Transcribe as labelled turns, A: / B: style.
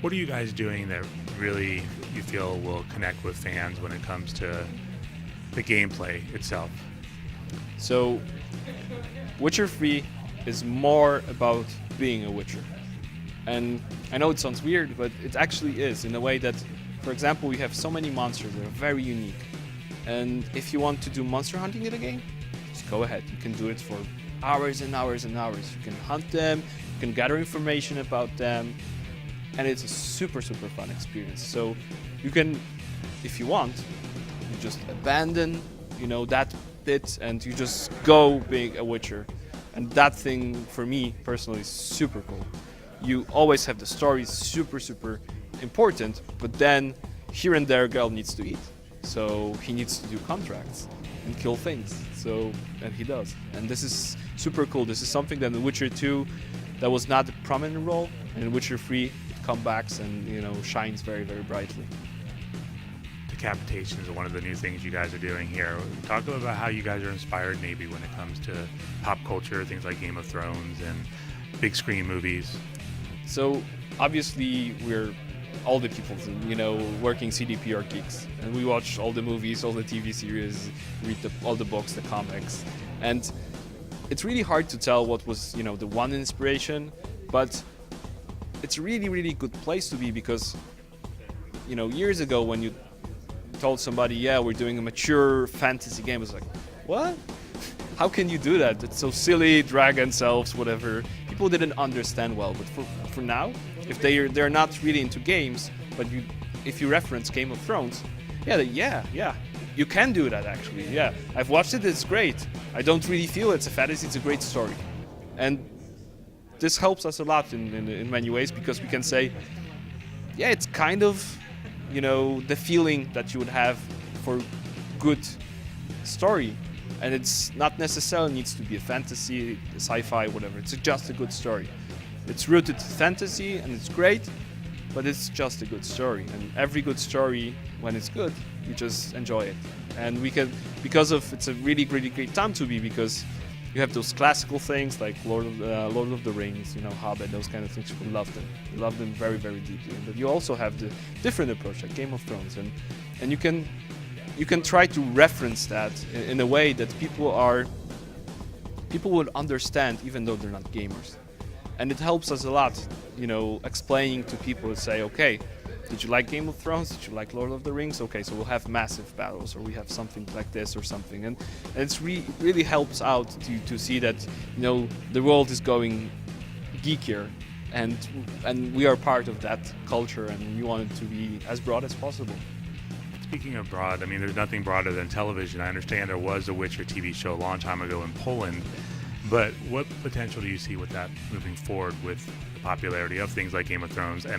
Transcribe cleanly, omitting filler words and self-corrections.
A: What are you guys doing that really you feel will connect with fans when it comes to the gameplay itself?
B: So, Witcher 3 is more about being a Witcher. And I know it sounds weird, but it actually is in a way that, for example, we have so many monsters that are very unique. And if you want to do monster hunting in a game, just go ahead. You can do it for hours and hours and hours. You can hunt them, you can gather information about them, and it's a super, super fun experience. So you can, if you want, you just abandon, that bit, and you just go being a Witcher. And that thing, for me personally, is super cool. You always have the story, super, super important, but then here and there, Geralt needs to eat. So he needs to do contracts and kill things. And he does. And this is super cool. This is something that in Witcher 2 that was not a prominent role, and in Witcher 3 it comes back and shines very, very brightly.
A: Decapitations are one of the new things you guys are doing here. Talk a little about how you guys are inspired maybe when it comes to pop culture, things like Game of Thrones and big screen movies.
B: So obviously we're all the people, working CDP are geeks, and we watch all the movies, all the TV series, read all the books, the comics, and it's really hard to tell what was, the one inspiration, but it's a really, really good place to be because, years ago when you told somebody, yeah, we're doing a mature fantasy game, it's like, what? How can you do that? It's so silly, dragons, elves, whatever. People didn't understand well, but for now, if they're not really into games, but if you reference Game of Thrones, yeah, you can do that actually. Yeah, I've watched it, it's great. I don't really feel it's a fantasy, it's a great story. And this helps us a lot in many ways because we can say, yeah, it's kind of, the feeling that you would have for good story. And it's not necessarily needs to be a fantasy, a sci-fi, whatever. It's just a good story. It's rooted in fantasy and it's great, but it's just a good story. And every good story, when it's good, you just enjoy it. And it's a really, really great time to be because you have those classical things like Lord of the Rings, Hobbit, those kind of things. We love them. We love them very, very deeply. But you also have the different approach like Game of Thrones, and you can try to reference that in a way that people would understand even though they're not gamers. And it helps us a lot, explaining to people to say, okay, did you like Game of Thrones? Did you like Lord of the Rings? Okay, so we'll have massive battles or we have something like this or something. And it's really helps out to see that, the world is going geekier and we are part of that culture and we want it to be as broad as possible.
A: Speaking of broad, there's nothing broader than television. I understand there was a Witcher TV show a long time ago in Poland, but what potential do you see with that moving forward with the popularity of things like Game of Thrones and